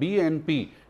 BNP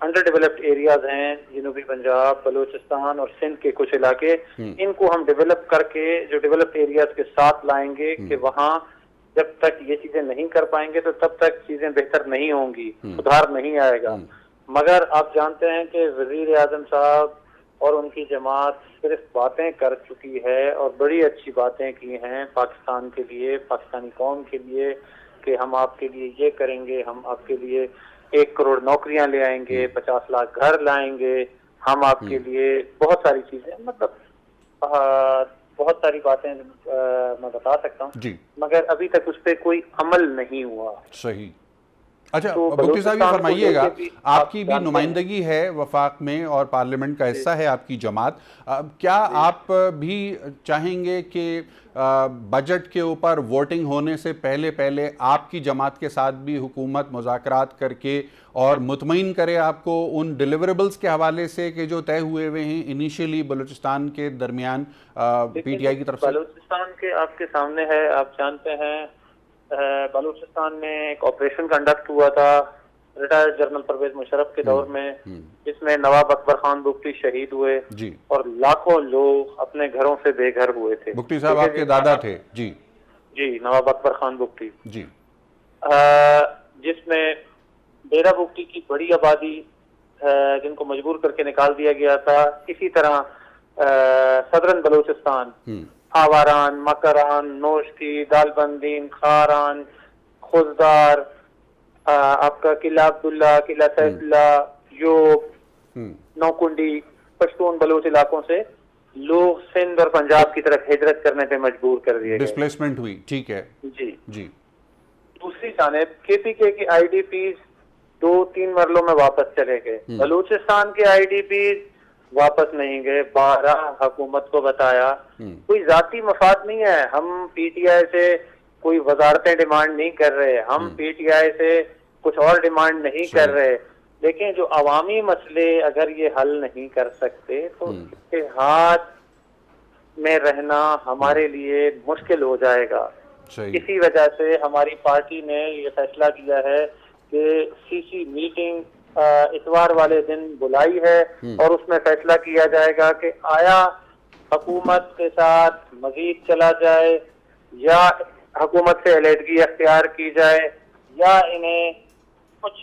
under developed areas ہیں، جنوبی پنجاب، بلوچستان اور سندھ کے کچھ علاقے، ان کو ہم ڈیولپ کر کے جو ڈیولپڈ ایریاز کے ساتھ لائیں گے کہ وہاں جب تک یہ چیزیں نہیں کر پائیں گے تو تب تک چیزیں بہتر نہیں ہوں گی، سدھار نہیں آئے گا۔ مگر آپ جانتے ہیں کہ وزیر اعظم صاحب اور ان کی جماعت صرف باتیں کر چکی ہے اور بڑی اچھی باتیں کی ہیں پاکستان کے لیے، پاکستانی قوم کے لیے، کہ ہم آپ کے لیے یہ کریں گے، ہم آپ کے لیے 1 کروڑ نوکریاں لے آئیں گے، 50 لاکھ گھر لائیں گے، ہم آپ کے لیے بہت ساری چیزیں، مطلب بہت ساری باتیں میں بتا سکتا ہوں جی، مگر ابھی تک اس پہ کوئی عمل نہیں ہوا۔ صحیح۔ اچھا بگٹی صاحب یہ فرمائیے گا، آپ کی بھی نمائندگی ہے وفاق میں اور پارلیمنٹ کا حصہ ہے آپ کی جماعت، کیا آپ بھی چاہیں گے کہ بجٹ کے اوپر ووٹنگ ہونے سے پہلے آپ کی جماعت کے ساتھ بھی حکومت مذاکرات کر کے اور مطمئن کرے آپ کو ان ڈیلیوریبلز کے حوالے سے کہ جو طے ہوئے ہیں انیشیلی بلوچستان کے درمیان پی ٹی آئی کی طرف سے؟ بلوچستان کے آپ کے سامنے ہے، آپ جانتے ہیں بلوچستان میں ایک آپریشن کنڈکٹ ہوا تھا ریٹائرڈ جنرل پرویز مشرف کے دور میں، جس میں نواب اکبر خان بگٹی شہید ہوئے جی، اور لاکھوں لوگ اپنے گھروں سے بے گھر ہوئے تھے۔ بگٹی صاحب آپ کے دادا تھے؟ جی جی، نواب اکبر خان بگٹی، جی، جس میں ڈیرہ بگٹی کی بڑی آبادی جن کو مجبور کر کے نکال دیا گیا تھا، اسی طرح صدرن بلوچستان، آواران، مکران، نوشتی، دالبندین، خاران، خوزدار، آپ کا قلعہ عبداللہ، قلعہ سیف اللہ، یوب، نوکنڈی، پشتون بلوچ علاقوں سے لوگ سندھ اور پنجاب کی طرف ہجرت کرنے پہ مجبور کر دیے گئے، ڈسپلیسمنٹ ہوئی، ٹھیک ہے جی جی۔ دوسری جانب کے پی کے کی آئی ڈی پیز 2-3 مرلوں میں واپس چلے گئے، بلوچستان کے آئی ڈی پیز واپس نہیں گئے، 12 حکومت کو بتایا، کوئی ذاتی مفاد نہیں ہے، ہم پی ٹی آئی سے کوئی وزارتیں ڈیمانڈ نہیں کر رہے، ہم پی ٹی آئی سے کچھ اور ڈیمانڈ نہیں کر رہے، لیکن جو عوامی مسئلے اگر یہ حل نہیں کر سکتے تو اتحاد میں رہنا ہمارے لیے مشکل ہو جائے گا۔ اسی وجہ سے ہماری پارٹی نے یہ فیصلہ کیا ہے کہ سی سی میٹنگ اتوار والے دن بلائی ہے اور اس میں فیصلہ کیا جائے گا کہ آیا حکومت کے ساتھ مزید چلا جائے یا حکومت سے علیحدگی اختیار کی جائے یا انہیں کچھ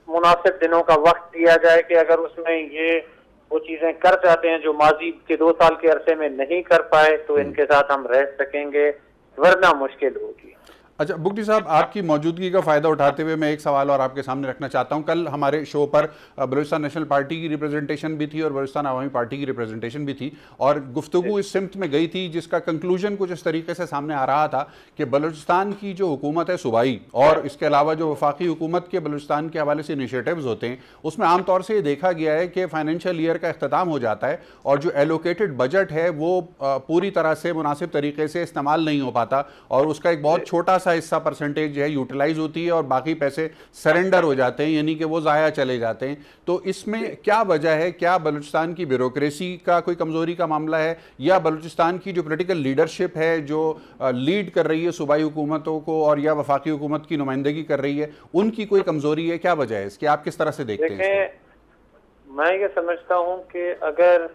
مناسب دنوں کا وقت دیا جائے کہ اگر اس میں یہ وہ چیزیں کر جاتے ہیں جو ماضی کے 2 سال کے عرصے میں نہیں کر پائے تو ان کے ساتھ ہم رہ سکیں گے، ورنہ مشکل ہوگی۔ اچھا بگٹی صاحب، آپ کی موجودگی کا فائدہ اٹھاتے ہوئے میں ایک سوال اور آپ کے سامنے رکھنا چاہتا ہوں۔ کل ہمارے شو پر بلوچستان نیشنل پارٹی کی ریپریزنٹیشن بھی تھی اور بلوچستان عوامی پارٹی کی ریپریزنٹیشن بھی تھی، اور گفتگو اس سمت میں گئی تھی جس کا کنکلوژن کچھ اس طریقے سے سامنے آ رہا تھا کہ بلوچستان کی جو حکومت ہے صوبائی اور اس کے علاوہ جو وفاقی حکومت کے بلوچستان کے حوالے سے انیشیٹیوز ہوتے ہیں اس میں عام طور سے یہ دیکھا گیا ہے کہ فائنینشیل ایئر کا اختتام ہو جاتا ہے اور جو ایلوکیٹڈ بجٹ ہے وہ پوری طرح سے مناسب طریقے سے استعمال نہیں ہو پاتا اور اس کا ایک بہت چھوٹا سا حصہ پرسنٹیج جو ہے یوٹیلائز ہوتی ہے اور باقی پیسے سرنڈر ہو جاتے ہیں، یعنی کہ وہ ضائع چلے جاتے ہیں۔ تو اس میں کیا وجہ ہے؟ کیا بلوچستان کی بیوروکریسی کا کوئی کمزوری کا معاملہ ہے یا بلوچستان کی جو پولیٹیکل لیڈرشپ ہے جو لیڈ کر رہی ہے صوبائی حکومتوں کو اور یا وفاقی حکومت کی نمائندگی کر رہی ہے ان کی کوئی کمزوری ہے؟ کیا وجہ ہے اس کی؟ آپ کس طرح سے دیکھتے ہیں؟ میں یہ سمجھتا ہوں کہ اگر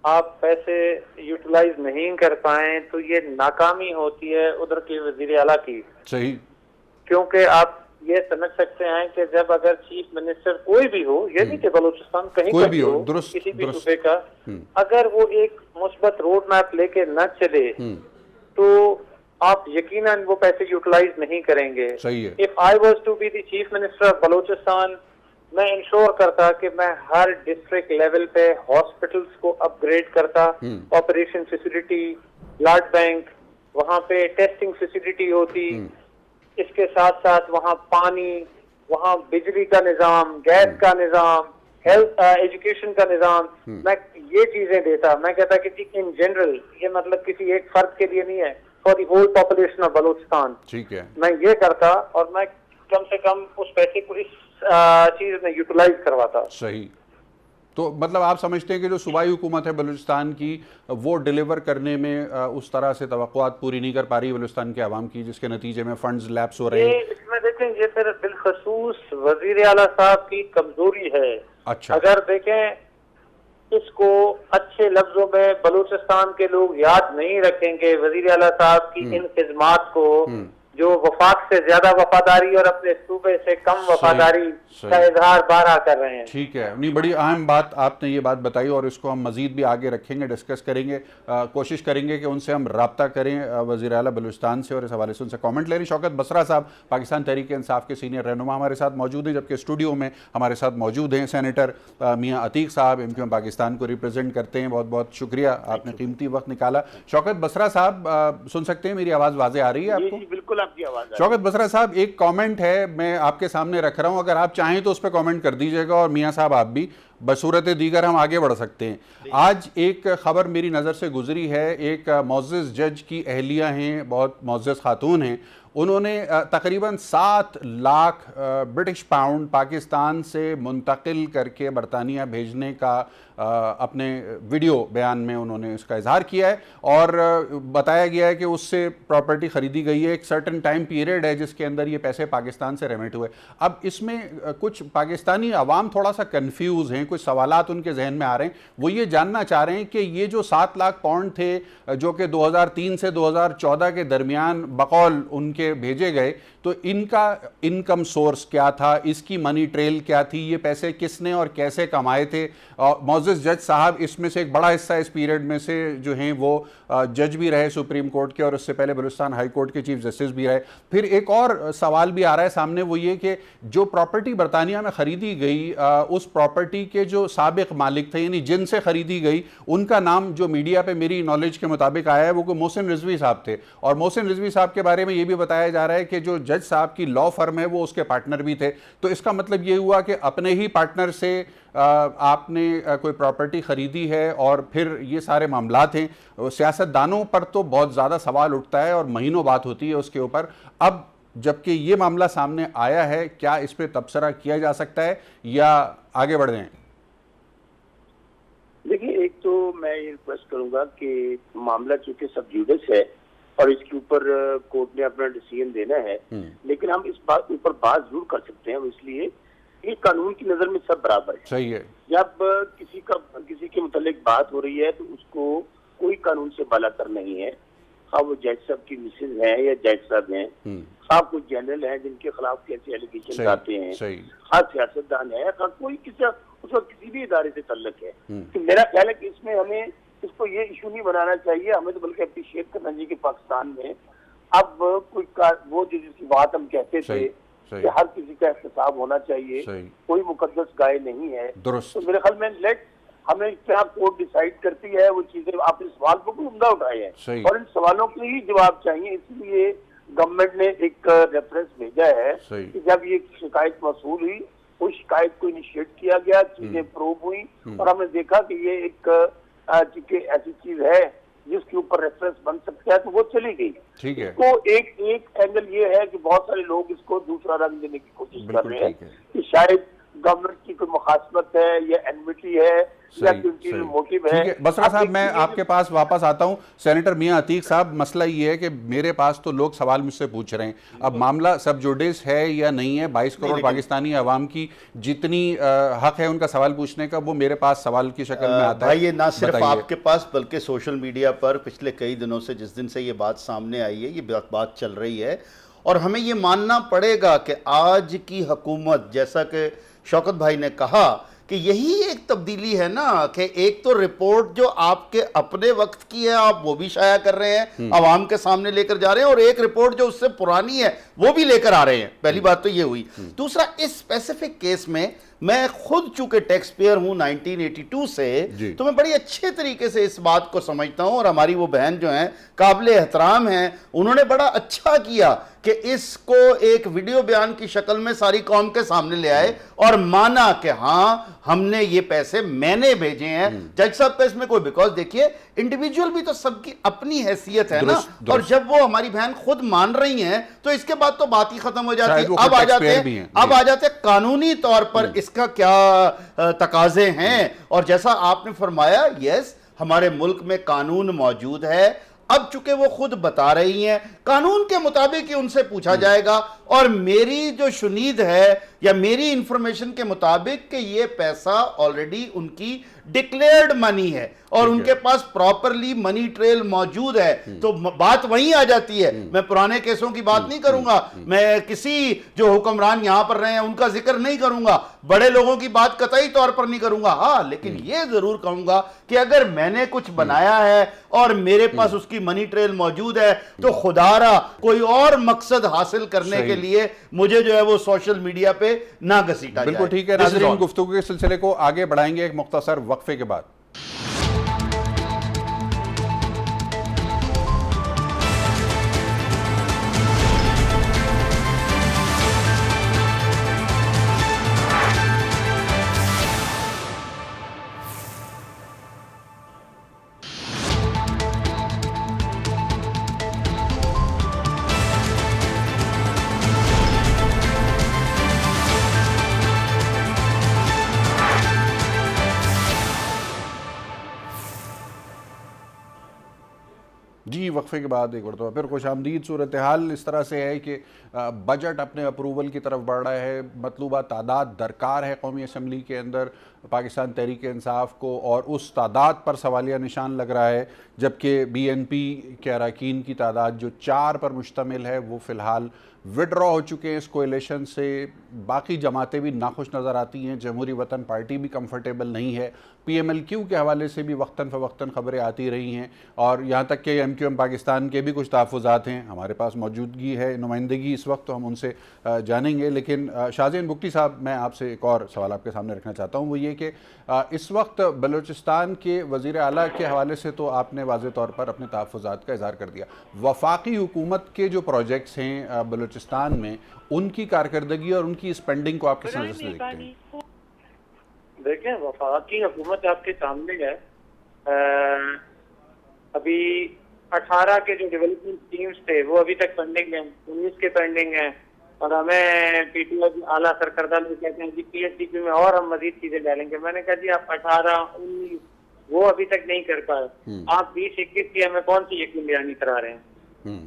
آپ پیسے یوٹیلائز نہیں کر پائیں تو یہ ناکامی ہوتی ہے ادھر کی وزیر اعلیٰ کی۔ صحیح، کیونکہ آپ یہ سمجھ سکتے ہیں کہ جب اگر چیف منسٹر کوئی بھی ہو، یہ نہیں کہ بلوچستان کہیں کا بھی ہو، کسی بھی صوبے کا، اگر وہ ایک مثبت روڈ میپ لے کے نہ چلے تو آپ یقیناً وہ پیسے یوٹیلائز نہیں کریں گے۔ If I was to be the chief minister of Balochistan, میں انشور کرتا کہ میں ہر ڈسٹرکٹ لیول پہ ہاسپٹلز کو اپ گریڈ کرتا، آپریشن فیسلٹی، بلڈ بینک، وہاں پہ ٹیسٹنگ فیسلٹی ہوتی، اس کے ساتھ ساتھ وہاں پانی، وہاں بجلی کا نظام، گیس کا نظام، ہیلتھ ایجوکیشن کا نظام، میں یہ چیزیں دیتا۔ میں کہتا کہ ان جنرل، یہ مطلب کسی ایک فرد کے لیے نہیں ہے، for the whole population of Balochistan, میں یہ کرتا اور میں کم سے کم اس پیسے کو اس چیز میں یوٹیلائز کرواتا۔ صحیح، تو مطلب آپ سمجھتے ہیں کہ جو صوبائی حکومت ہے بلوچستان کی وہ ڈیلیور کرنے میں اس طرح سے توقعات پوری نہیں کر پا رہی بلوچستان کے عوام کی، جس کے نتیجے میں فنڈز لیپس ہو رہے ہیں؟ اس میں دیکھیں یہ پھر بالخصوص وزیر اعلیٰ صاحب کی کمزوری ہے. اچھا، اگر دیکھیں اس کو اچھے لفظوں میں بلوچستان کے لوگ یاد نہیں رکھیں گے وزیر اعلیٰ صاحب کی ان خدمات کو، جو وفاق سے زیادہ وفاداری اور اپنے صوبے سے کم وفاداری کا اظہار بارہا کر رہے ہیں. ٹھیک ہے، نہیں بڑی اہم بات آپ نے یہ بات بتائی، اور اس کو ہم مزید بھی آگے رکھیں گے، ڈسکس کریں گے، کوشش کریں گے کہ ان سے ہم رابطہ کریں وزیر اعلیٰ بلوچستان سے، اور اس حوالے سے ان سے کامنٹ لے لیں. شوکت بسرا صاحب پاکستان تحریک انصاف کے سینئر رہنما ہمارے ساتھ موجود ہیں، جبکہ اسٹوڈیو میں ہمارے ساتھ موجود ہیں سینیٹر میاں عتیق صاحب، MQM پاکستان کو ریپرزینٹ کرتے ہیں. بہت بہت شکریہ، آپ نے قیمتی وقت نکالا. شوکت بسرا صاحب سن سکتے ہیں؟ میری آواز واضح آ رہی ہے آپ کو؟ جی بالکل آپ کی آواز. شوکت بسرا صاحب ایک کامنٹ ہے، میں آپ کے سامنے رکھ رہا ہوں، اگر آپ چاہیں تو اس پہ کامنٹ کر دیجئے گا، اور میاں صاحب آپ بھی، بصورت دیگر ہم آگے بڑھ سکتے ہیں. آج ایک خبر میری نظر سے گزری ہے، ایک معزز جج کی اہلیہ ہیں، بہت معزز خاتون ہیں، انہوں نے تقریباً 7 لاکھ برٹش پاؤنڈ پاکستان سے منتقل کر کے برطانیہ بھیجنے کا اپنے ویڈیو بیان میں انہوں نے اس کا اظہار کیا ہے، اور بتایا گیا ہے کہ اس سے پراپرٹی خریدی گئی ہے. ایک سرٹن ٹائم پیریڈ ہے جس کے اندر یہ پیسے پاکستان سے ریمیٹ ہوئے. اب اس میں کچھ پاکستانی عوام تھوڑا سا کنفیوز ہیں، کچھ سوالات ان کے ذہن میں آ رہے ہیں. وہ یہ جاننا چاہ رہے ہیں کہ یہ جو 7 لاکھ پاؤنڈ تھے جو کہ 2003 سے 2014 کے درمیان بقول ان کے بھیجے گئے، تو ان کا انکم سورس کیا تھا، اس کی منی ٹریل کیا تھی، یہ پیسے کس نے اور کیسے کمائے تھے؟ معزز جج صاحب اس میں سے ایک بڑا حصہ اس پیریڈ میں سے جو ہیں وہ جج بھی رہے سپریم کورٹ کے، اور اس سے پہلے بلوچستان ہائی کورٹ کے چیف جسٹس بھی رہے. پھر ایک اور سوال بھی آ رہا ہے سامنے، وہ یہ کہ جو پراپرٹی برطانیہ میں خریدی گئی، اس پراپرٹی کے جو سابق مالک تھے، یعنی جن سے خریدی گئی، ان کا نام جو میڈیا پہ میری نالج کے مطابق آیا ہے وہ کوئی محسن رضوی صاحب تھے. اور محسن رضوی صاحب کے بارے میں یہ بھی بتایا جا رہا ہے کہ جو جج صاحب کی لا فرم ہے وہ اس کے پارٹنر بھی تھے. تو اس کا مطلب یہ ہوا کہ اپنے ہی پارٹنر سے آپ نے کوئی پراپرٹی خریدی ہے، اور پھر یہ سارے معاملات ہیں. سیاستدانوں پر تو بہت زیادہ سوال اٹھتا ہے اور مہینوں بات ہوتی ہے اس کے اوپر. اب جبکہ یہ معاملہ سامنے آیا ہے، کیا اس پہ تبصرہ کیا جا سکتا ہے یا آگے بڑھ جائیں؟ دیکھیں، ایک تو میں یہ ریکویسٹ کروں گا کہ معاملہ چونکہ سب جوڈس ہے اور اس کے اوپر کورٹ نے اپنا ڈیسیژن دینا ہے، لیکن ہم اس بات کے اوپر بات ضرور کر سکتے ہیں. اس لیے یہ قانون کی نظر میں سب برابر ہے. صحیح ہے. جب کسی کے متعلق بات ہو رہی ہے تو اس کو کوئی قانون سے بالا تر نہیں ہے، خواہ وہ جج صاحب کی مسز ہیں یا جج صاحب ہیں، خواہ کوئی جنرل ہیں جن کے خلاف کیسے ایلیگیشن آتے ہیں، خواہ سیاستدان ہے، خواہ کوئی کسی بھی ادارے سے تعلق ہے. تو میرا خیال ہے کہ اس میں ہمیں اس کو یہ ایشو نہیں بنانا چاہیے، ہمیں تو بلکہ اپریشیٹ کرنا چاہیے کہ پاکستان میں اب کوئی وہ جس کی بات ہم کہتے تھے کہ ہر کسی کا احتساب ہونا چاہیے، کوئی مقدس گائے نہیں ہے. تو میرے خیال میں ہمیں کیا کورٹ ڈیسائیڈ کرتی ہے وہ چیزیں، آپ اس سوال کو کوئی عمدہ اٹھائے ہیں اور ان سوالوں کے ہی جواب چاہیے. اس لیے گورنمنٹ نے ایک ریفرنس بھیجا ہے کہ جب یہ شکایت موصول ہوئی، اس شکایت کو انیشیٹ کیا گیا، چیزیں پروو ہوئی، اور ہم نے دیکھا کہ یہ ایک ایسی چیز ہے جس کے اوپر ریفرنس بن سکتا ہے، تو وہ چلی گئی. اس کو ایک اینگل یہ ہے کہ بہت سارے لوگ اس کو دوسرا رنگ دینے کی کوشش کر رہے ہیں کہ شاید گورنمنٹ کی کوئی مخاصمت ہے یا اینمٹی ہے یا کوئی موٹیو ہے. بسرا صاحب میں آپ کے پاس واپس آتا ہوں. سینیٹر میاں عتیق صاحب، مسئلہ یہ ہے کہ میرے پاس تو لوگ سوال مجھ سے پوچھ رہے ہیں، اب معاملہ سب جوڈس ہے یا نہیں ہے؟ 22 کروڑ پاکستانی عوام کی جتنی حق ہے ان کا سوال پوچھنے کا، وہ میرے پاس سوال کی شکل میں آتا ہے. بھائی یہ نہ صرف آپ کے پاس بلکہ سوشل میڈیا پر پچھلے کئی دنوں سے جس دن سے یہ بات سامنے آئی ہے، یہ بات چل رہی ہے، اور ہمیں یہ ماننا پڑے گا کہ آج کی حکومت، جیسا کہ شوکت بھائی نے کہا، کہ یہی ایک تبدیلی ہے نا، کہ ایک تو رپورٹ جو آپ کے اپنے وقت کی ہے آپ وہ بھی شائع کر رہے ہیں، عوام کے سامنے لے کر جا رہے ہیں، اور ایک رپورٹ جو اس سے پرانی ہے وہ بھی لے کر آ رہے ہیں. پہلی بات تو یہ ہوئی. دوسرا، اس اسپیسیفک کیس میں میں خود چونکہ ٹیکس پیئر ہوں 1982 سے، تو میں بڑی اچھے طریقے سے اس بات کو سمجھتا ہوں، اور ہماری وہ بہن جو ہیں قابل احترام ہیں، انہوں نے بڑا اچھا کیا کہ اس کو ایک ویڈیو بیان کی شکل میں ساری قوم کے سامنے لے آئے اور مانا کہ ہاں ہم نے یہ پیسے میں نے بھیجے ہیں. جج صاحب کا اس میں کوئی، بیکاز دیکھیے انڈیویجول بھی تو سب کی اپنی حیثیت ہے نا، اور جب وہ ہماری بہن خود مان رہی ہیں تو اس کے بعد تو بات ہی ختم ہو جاتی ہے. اب آ جاتے قانونی طور پر اس کا کیا تقاضے ہیں. اور جیسا آپ نے فرمایا یس ہمارے ملک میں قانون موجود ہے, اب چونکہ وہ خود بتا رہی ہیں قانون کے مطابق ہی ان سے پوچھا جائے گا, اور میری جو شنید ہے یا میری انفارمیشن کے مطابق کہ یہ پیسہ آلریڈی ان کی ڈکلیئرڈ منی ہے اور ان کے پاس پراپرلی منی ٹریل موجود ہے. تو بات وہیں آ جاتی ہے. میں پرانے کیسوں کی بات نہیں کروں گا, میں کسی جو حکمران یہاں پر رہے ہیں ان کا ذکر نہیں کروں گا, بڑے لوگوں کی بات قطعی طور پر نہیں کروں گا. ہاں لیکن یہ ضرور کہوں گا کہ اگر میں نے کچھ بنایا ہے اور میرے پاس اس کی منی ٹریل موجود ہے تو خدا را کوئی اور مقصد حاصل کرنے کے لیے مجھے جو ہے وہ سوشل میڈیا پہ نہ گھسیٹا جائے. بالکل ٹھیک ہے ناظرین, گفتگو کے سلسلے کو آگے بڑھائیں گے ایک مختصر وقفے کے بعد. جی وقفے کے بعد ایک مرتبہ پھر خوش آمدید. صورتحال اس طرح سے ہے کہ بجٹ اپنے اپروول کی طرف بڑھ رہا ہے, مطلوبہ تعداد درکار ہے قومی اسمبلی کے اندر پاکستان تحریک انصاف کو, اور اس تعداد پر سوالیہ نشان لگ رہا ہے, جبکہ بی این پی کے اراکین کی تعداد جو 4 پر مشتمل ہے وہ فی الحال وڈرا ہو چکے ہیں اس کولیشن سے. باقی جماعتیں بھی ناخوش نظر آتی ہیں, جمہوری وطن پارٹی بھی کمفرٹیبل نہیں ہے, پی ایم ایل کیو کے حوالے سے بھی وقتاً فوقتاً خبریں آتی رہی ہیں, اور یہاں تک کہ ایم کیو ایم پاکستان کے بھی کچھ تحفظات ہیں. ہمارے پاس موجودگی ہے, نمائندگی اس وقت, تو ہم ان سے جانیں گے. لیکن شاہزین بگٹی صاحب, میں آپ سے ایک اور سوال آپ کے سامنے رکھنا چاہتا ہوں, وہ یہ کہ اس وقت بلوچستان کے وزیر اعلیٰ کے حوالے سے تو آپ نے واضح طور پر اپنے تحفظات کا اظہار کر دیا, وفاقی حکومت کے جو پروجیکٹس ہیں بلوچستان میں ان کی کارکردگی اور ان کی اسپینڈنگ کو آپ کس نظر سے دیکھتے ہیں؟ دیکھیں وفاقی حکومت آپ کے سامنے ہے, ابھی 18 کے جو ڈیولپمنٹ اسکیمز تھے وہ ابھی تک پینڈنگ ہیں, 19 کے پینڈنگ ہیں, اور ہمیں پی ٹی آئی اعلیٰ سرکردہ لوگ کہتے ہیں جی پی ایس ڈی پی میں اور ہم مزید چیزیں ڈالیں گے. میں نے کہا جی آپ 18 19 وہ ابھی تک نہیں کر پائے, آپ 20 21 کی ہمیں کون سی یقین دہانی کرا رہے ہیں؟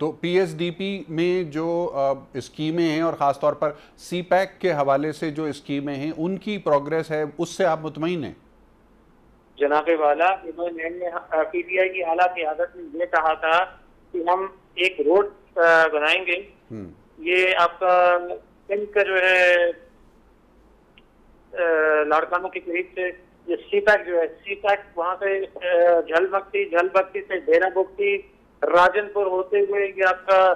تو پی ایس ڈی پی میں جو اسکیمیں ہیں اور خاص طور پر سی پیک کے حوالے سے جو اسکیمیں ہیں ان کی پروگریس ہے, اس سے آپ مطمئن ہیں؟ جناب والا, انہوں نے پی ٹی آئی کی اعلیٰ قیادت میں یہ کہا تھا کہ ہم ایک روڈ بنائیں گے, یہ آپ کا سندھ کا جو ہے لاڑکانوں کے قریب سے یہ سی پیک جو ہے, سی پیک وہاں سے جھل بختی سے ڈیرا بگٹی راجن پور ہوتے ہوئے یہ آپ کا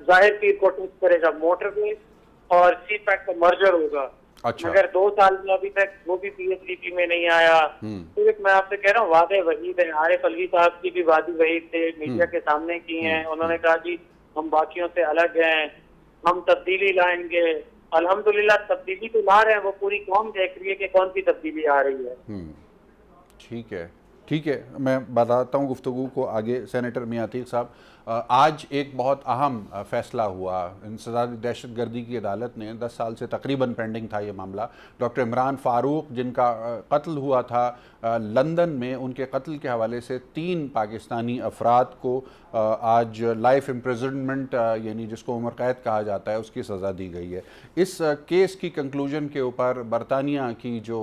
ظاہر پیر کو ٹچ کرے گا موٹر وے, اور سی پیک کا مرجر ہوگا. مگر 2 سال میں ابھی تک وہ بھی پی ایس ڈی پی میں نہیں آیا. میں آپ سے کہہ رہا ہوں وعدے وحید ہیں. عارف الوی صاحب کی بھی وعدے وحید تھے, میڈیا کے سامنے کی ہیں, انہوں نے کہا جی ہم باقیوں سے الگ ہیں, ہم تبدیلی لائیں گے. الحمدللہ تبدیلی تو لا رہے ہیں, وہ پوری قوم دیکھ رہی ہے کہ کون سی تبدیلی آ رہی ہے. ٹھیک ہے, میں بتاتا ہوں گفتگو کو آگے. سینیٹر میاں عتیق صاحب, آج ایک بہت اہم فیصلہ ہوا. انسداد دہشت گردی کی عدالت نے 10 سال سے تقریباً پینڈنگ تھا یہ معاملہ, ڈاکٹر عمران فاروق جن کا قتل ہوا تھا لندن میں, ان کے قتل کے حوالے سے 3 پاکستانی افراد کو آج لائف امپریزنمنٹ یعنی جس کو عمر قید کہا جاتا ہے اس کی سزا دی گئی ہے. اس کیس کی کنکلوژن کے اوپر برطانیہ کی جو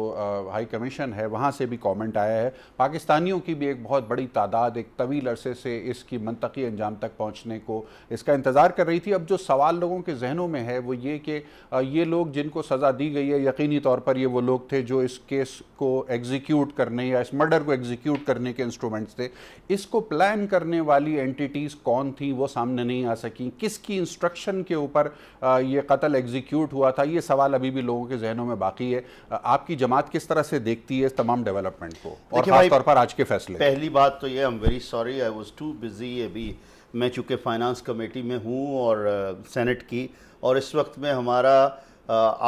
ہائی کمیشن ہے وہاں سے بھی کامنٹ آیا ہے. پاکستانیوں کی بھی ایک بہت بڑی تعداد ایک طویل عرصے سے اس کی منطقی انجام تک پہنچنے کو اس کا انتظار کر رہی تھی. اب جو سوال لوگوں کے ذہنوں میں ہے وہ یہ کہ یہ لوگ جن کو سزا دی گئی ہے یقینی طور پر یہ وہ لوگ تھے جو اس کیس کو ایگزیکیوٹ کرنے یا اس مرڈر کو ایگزیکیوٹ کرنے کے انسٹرومنٹس تھے. اس کو پلان کرنے والی اینٹیٹیز کون تھیں وہ سامنے نہیں آ سکیں. کس کی انسٹرکشن کے اوپر یہ قتل ایگزیکیوٹ ہوا تھا, یہ سوال ابھی بھی لوگوں کے ذہنوں میں باقی ہے. آپ کی جماعت کس طرح سے دیکھتی ہے اس تمام ڈیولپمنٹ کو اور خاص طور پر آج کے فیصلے؟ پہلی بات تو یہ I'm very sorry I was too busy. ابھی میں چونکہ فائنانس کمیٹی میں ہوں اور سینٹ کی, اور اس وقت میں ہمارا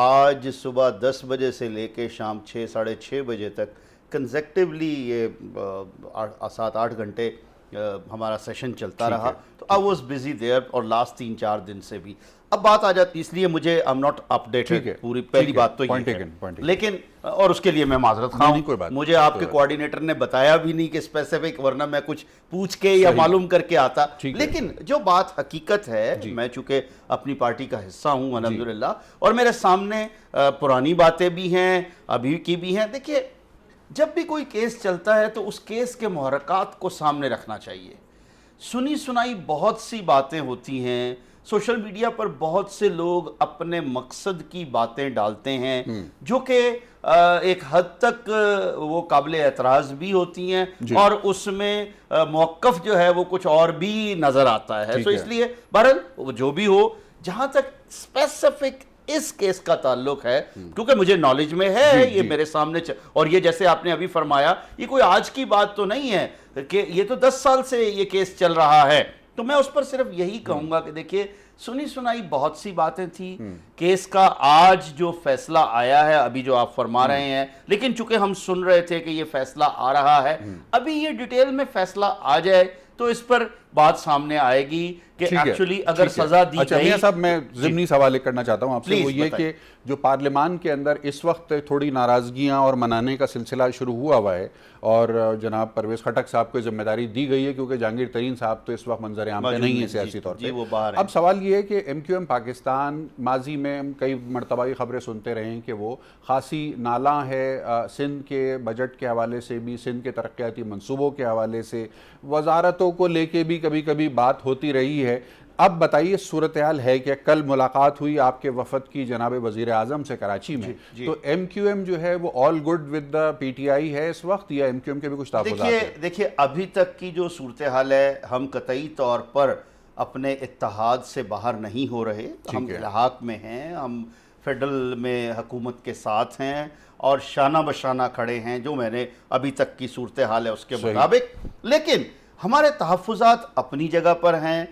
آج صبح 10 بجے سے لے کے شام 6 ساڑھے 6 بجے تک کنزیکٹیولی یہ 7-8 گھنٹے ہمارا سیشن چلتا رہا تو آئی واز بزی دیئر اور لاسٹ 3-4 دن سے بھی. اب بات آ جاتی اس لیے مجھے I'm not updated پوری پہلی بات تو یہ ہے, لیکن اور اس کے لیے میں معذرت خواہ ہوں, مجھے آپ کے کوارڈینیٹر نے بتایا بھی نہیں کہ اسپیسیفک, ورنہ میں کچھ پوچھ کے یا معلوم کر کے آتا. لیکن جو بات حقیقت ہے, میں چونکہ اپنی پارٹی کا حصہ ہوں الحمدللہ, اور میرے سامنے پرانی باتیں بھی ہیں ابھی کی بھی ہیں. دیکھیے جب بھی کوئی کیس چلتا ہے تو اس کیس کے محرکات کو سامنے رکھنا چاہیے. سنی سنائی بہت سی باتیں ہوتی ہیں, سوشل میڈیا پر بہت سے لوگ اپنے مقصد کی باتیں ڈالتے ہیں جو کہ ایک حد تک وہ قابل اعتراض بھی ہوتی ہیں, اور اس میں موقف جو ہے وہ کچھ اور بھی نظر آتا ہے. تو اس لیے بہرحال جو بھی ہو, جہاں تک اسپیسیفک اس کیس کا تعلق ہے, کیونکہ مجھے نالج میں ہے یہ میرے سامنے, اور یہ جیسے آپ نے ابھی فرمایا یہ کوئی آج کی بات تو نہیں ہے کہ یہ تو 10 سال سے یہ کیس چل رہا ہے. تو میں اس پر صرف یہی کہوں گا کہ دیکھیے سنی سنائی بہت سی باتیں تھیں, کیس کا آج جو فیصلہ آیا ہے ابھی جو آپ فرما رہے ہیں, لیکن چونکہ ہم سن رہے تھے کہ یہ فیصلہ آ رہا ہے, ابھی یہ ڈیٹیل میں فیصلہ آ جائے تو اس پر بات سامنے آئے گی کہ ایکچولی اگر سزا دی گئی. اچھا میاں صاحب, میں ضمنی سوال ایک کرنا چاہتا ہوں آپ سے, وہ یہ کہ جو پارلیمان کے اندر اس وقت تھوڑی ناراضگیاں اور منانے کا سلسلہ شروع ہوا ہے, اور جناب پرویز خٹک صاحب کو ذمہ داری دی گئی ہے کیونکہ جہانگیر ترین صاحب تو اس وقت منظر عام پہ نہیں ہے سیاسی طور پہ. اب سوال یہ ہے کہ ایم کیو ایم پاکستان ماضی میں کئی مرتبہ یہ خبریں سنتے رہے ہیں کہ وہ خاصی نالاں ہے سندھ کے بجٹ کے حوالے سے بھی, سندھ کے ترقیاتی منصوبوں کے حوالے سے, وزارتوں کو لے کے بھی کبھی کبھی بات ہوتی رہی ہے. اب بتائیے صورتحال ہے کہ کل ملاقات ہوئی آپ کے وفد کی جناب وزیر اعظم سے کراچی میں, تو ایم کیو ایم جو ہے وہ all good with the P T I ہے اس وقت, یا ایم کیو ایم کے بھی کچھ تحفظات ہیں؟ دیکھیے ابھی تک کی جو صورتحال ہے, ہم قطعی طور پر اپنے اتحاد سے باہر نہیں ہو رہے, ہم الحاق میں ہیں, ہم فیڈرل میں حکومت کے ساتھ ہیں اور شانہ بشانہ کھڑے ہیں جو میں نے ابھی تک کی صورتحال ہے اس کے مطابق. لیکن ہمارے تحفظات اپنی جگہ پر ہیں.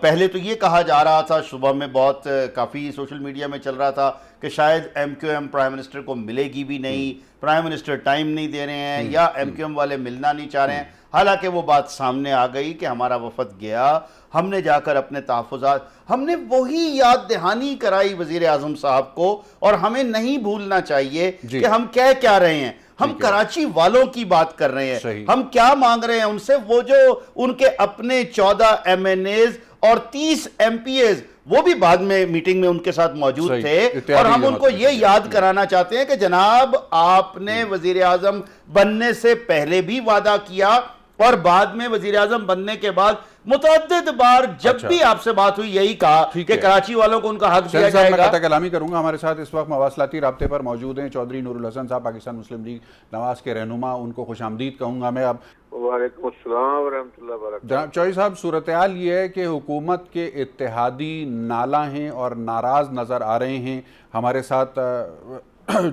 پہلے تو یہ کہا جا رہا تھا, صبح میں بہت کافی سوشل میڈیا میں چل رہا تھا کہ شاید M Q M prime minister کو ملے گی بھی نہیں, پرائم منسٹر ٹائم نہیں دے رہے ہیں, یا ایم کیو ایم والے ملنا نہیں چاہ رہے ہیں. حالانکہ وہ بات سامنے آ گئی کہ ہمارا وفد گیا, ہم نے جا کر اپنے تحفظات, ہم نے وہی یاد دہانی کرائی وزیر اعظم صاحب کو, اور ہمیں نہیں بھولنا چاہیے کہ ہم کہہ کیا رہے ہیں. ہم کراچی والوں کی بات کر رہے ہیں, ہم کیا مانگ رہے ہیں ان سے. وہ جو ان کے اپنے 14 ایم این ایز اور 30 ایم پی ایز, وہ بھی بعد میں میٹنگ میں ان کے ساتھ موجود تھے, اور ہم ان کو یہ یاد کرانا چاہتے ہیں کہ جناب آپ نے وزیر اعظم بننے سے پہلے بھی وعدہ کیا, اور بعد میں وزیر اعظم بننے کے بعد متعدد بار جب بھی آپ سے بات ہوئی یہی کہا کہ کراچی والوں کو ان کا حق دیا جائے گا. میں قطع کلامی کروں گا. ہمارے ساتھ اس وقت مواصلاتی رابطے پر موجود ہیں چودھری نور الحسن صاحب, پاکستان مسلم لیگ نواز کے رہنما, ان کو خوش آمدید کہوں گا میں. اب وعلیکم السلام ورحمۃ اللہ وبرکاتہ. جناب چوہدری صاحب, صورتحال یہ ہے کہ حکومت کے اتحادی نالاں ہیں اور ناراض نظر آ رہے ہیں. ہمارے ساتھ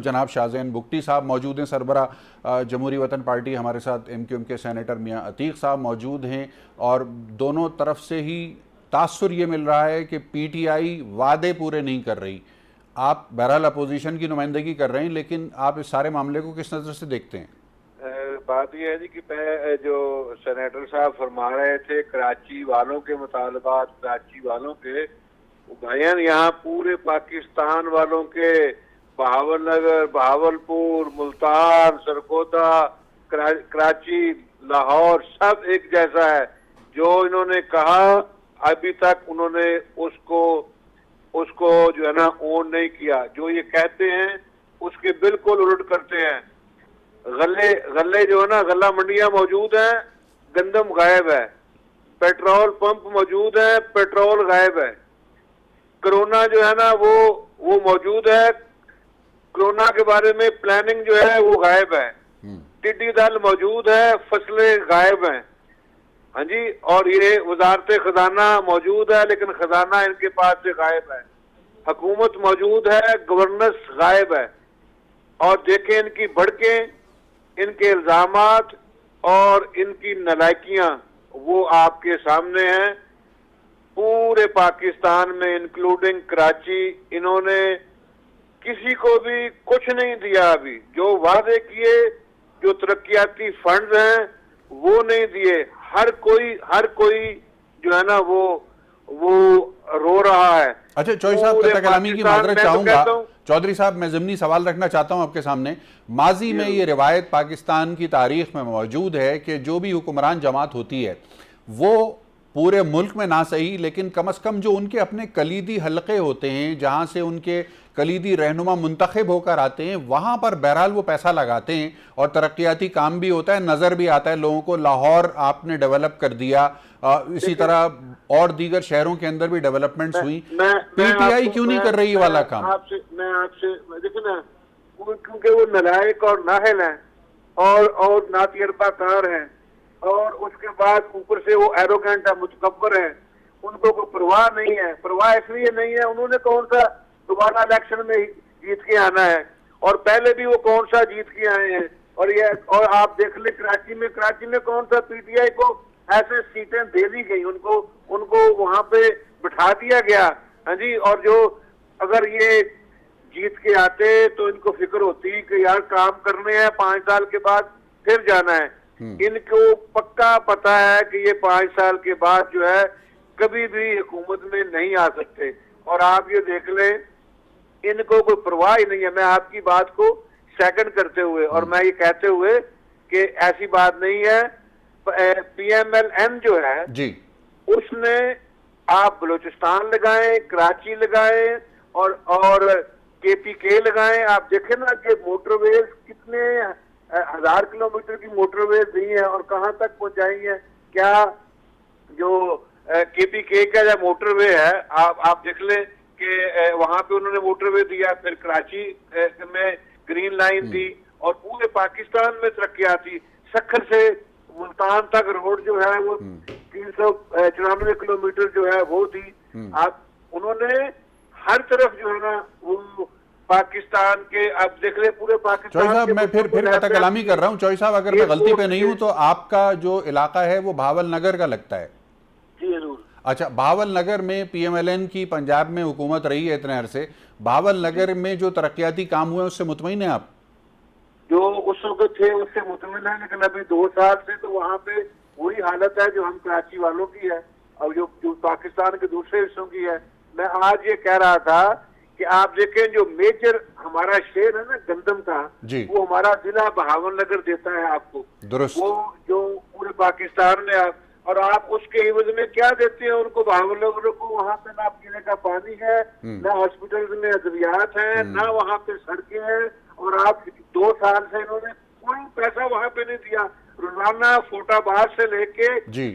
جناب شاہزین بگٹی صاحب موجود ہیں, سربراہ جمہوری وطن پارٹی. ہمارے ساتھ ایم کیو ایم کے سینیٹر میاں عتیق صاحب موجود ہیں, اور دونوں طرف سے ہی تاثر یہ مل رہا ہے کہ پی ٹی آئی وعدے پورے نہیں کر رہی. آپ بہرحال اپوزیشن کی نمائندگی کر رہے ہیں, لیکن آپ اس سارے معاملے کو کس نظر سے دیکھتے ہیں؟ بات یہ ہے جی کہ جو سینیٹر صاحب فرما رہے تھے کراچی والوں کے مطالبات, کراچی والوں کے بھائین, یہاں پورے پاکستان والوں کے, بہاول نگر, بہاولپور, ملتان, سرگودا, کراچی, لاہور, سب ایک جیسا ہے. جو انہوں نے کہا ابھی تک انہوں نے اس کو جو ہے نا اون نہیں کیا. جو یہ کہتے ہیں اس کے بالکل الٹ کرتے ہیں. غلے جو ہے نا, غلہ منڈیاں موجود ہیں, گندم غائب ہے. پیٹرول پمپ موجود ہے, پیٹرول غائب ہے. کرونا جو ہے نا وہ موجود ہے, کرونا کے بارے میں پلاننگ جو ہے وہ غائب ہے. ٹڈی دل موجود ہے, فصلیں غائب ہیں. ہاں جی, اور یہ وزارت خزانہ موجود ہے لیکن خزانہ ان کے پاس سے غائب ہے. حکومت موجود ہے, گورننس غائب ہے. اور دیکھیں ان کی بھڑکیں, ان کے الزامات اور ان کی نالائکیاں وہ آپ کے سامنے ہیں. پورے پاکستان میں انکلوڈنگ کراچی انہوں نے کسی کو بھی کچھ نہیں دیا. ابھی جو وعدے کیے, جو ترقیاتی فنڈز ہیں وہ نہیں دیے. ہر کوئی جو ہے نا وہ رو رہا ہے. اچھا چوہدری صاحب قطع کلامی کی معذرت چاہوں گا. چودھری صاحب میں ضمنی سوال رکھنا چاہتا ہوں آپ کے سامنے. ماضی میں یہ روایت پاکستان کی تاریخ میں موجود ہے کہ جو بھی حکمران جماعت ہوتی ہے وہ پورے ملک میں نہ صحیح لیکن کم از کم جو ان کے اپنے کلیدی حلقے ہوتے ہیں جہاں سے ان کے کلیدی رہنما منتخب ہو کر آتے ہیں وہاں پر بہرحال وہ پیسہ لگاتے ہیں اور ترقیاتی کام بھی ہوتا ہے, نظر بھی آتا ہے لوگوں کو. لاہور آپ نے ڈیولپ کر دیا, اسی طرح اور دیگر شہروں کے اندر بھی ڈیولپمنٹس ہوئی. پی ٹی آئی کیوں نہیں کر رہی یہ والا کام؟ میں آپ سے دیکھیں نا, کیونکہ وہ نالائق اور نااہل ہیں اور ناتجربہ کار ہیں, اور اس کے بعد اوپر سے وہ ایروگنٹ ہے, متکبر ہیں. ان کو کوئی پرواہ نہیں ہے. پرواہ اس لیے نہیں ہے, انہوں نے کون سا دوبارہ الیکشن میں جیت کے آنا ہے, اور پہلے بھی وہ کون سا جیت کے آئے ہیں. اور آپ دیکھ لیں کراچی میں کون سا پی ٹی آئی کو ایسے سیٹیں دے دی گئی, ان کو وہاں پہ بٹھا دیا گیا. ہاں جی, اور جو اگر یہ جیت کے آتے تو ان کو فکر ہوتی کہ یار کام کرنے ہیں 5 سال کے بعد پھر جانا ہے. ان کو پکا پتا ہے کہ یہ 5 سال کے بعد جو ہے کبھی بھی حکومت میں نہیں آ سکتے. اور آپ یہ دیکھ لیں ان کو کوئی پرواہ ہی نہیں ہے. میں آپ کی بات کو سیکنڈ کرتے ہوئے اور میں یہ کہتے ہوئے کہ ایسی بات نہیں ہے. پی ایم ایل این جو ہے جی, اس نے آپ بلوچستان لگائیں, کراچی لگائیں اور کے پی کے لگائیں. آپ دیکھیں نا کہ موٹر ویز کتنے 1000 کلومیٹر کی موٹر ویز دی ہیں اور کہاں تک پہنچائی ہیں. کیا جو کے پی کے کا جو موٹر وے ہے آپ دیکھ لیں کہ وہاں پہ انہوں نے موٹر وے دیا, پھر کراچی میں گرین لائن دی, اور پورے پاکستان میں ترقیاتی. سکھر سے ملتان تک روڈ جو ہے وہ 394 کلومیٹر جو ہے وہ دی. انہوں نے ہر طرف جو ہے نا وہ پاکستان کے, اب دیکھ لیں پورے پاکستان. چوہدری صاحب میں پھر قطع کلامی کر رہا ہوں. چوہدری صاحب اگر میں غلطی پہ نہیں ہوں تو آپ کا جو علاقہ ہے وہ بہاول نگر کا لگتا ہے. جی ضرور. اچھا, بہاول نگر میں پی ایم ایل این کی پنجاب میں حکومت رہی ہے اتنے عرصے. بہاول نگر میں جو ترقیاتی کام ہوئے اس سے مطمئن ہیں آپ؟ جو اس وقت تھے اس سے مطمئن ہے, لیکن ابھی 2 سال سے تو وہاں پہ وہی حالت ہے جو ہم کراچی والوں کی ہے اور جو پاکستان کے دوسرے حصوں کی ہے. میں آج یہ کہہ رہا تھا کہ آپ دیکھیں جو میجر ہمارا شہر ہے نا گندم کا, وہ ہمارا ضلع بہاول نگر دیتا ہے آپ کو. درست. وہ جو پورے پاکستان میں اور آپ اس کے عوض میں کیا دیتے ہیں ان کو بہاول نگر کو؟ وہاں پہ نہ پینے کا پانی ہے, نہ ہاسپٹل میں ادویات ہیں, نہ وہاں پہ سڑکیں ہیں, اور آپ 2 سال سے انہوں نے کوئی پیسہ وہاں پہ نہیں دیا. روزانہ فوٹ آباد سے لے کے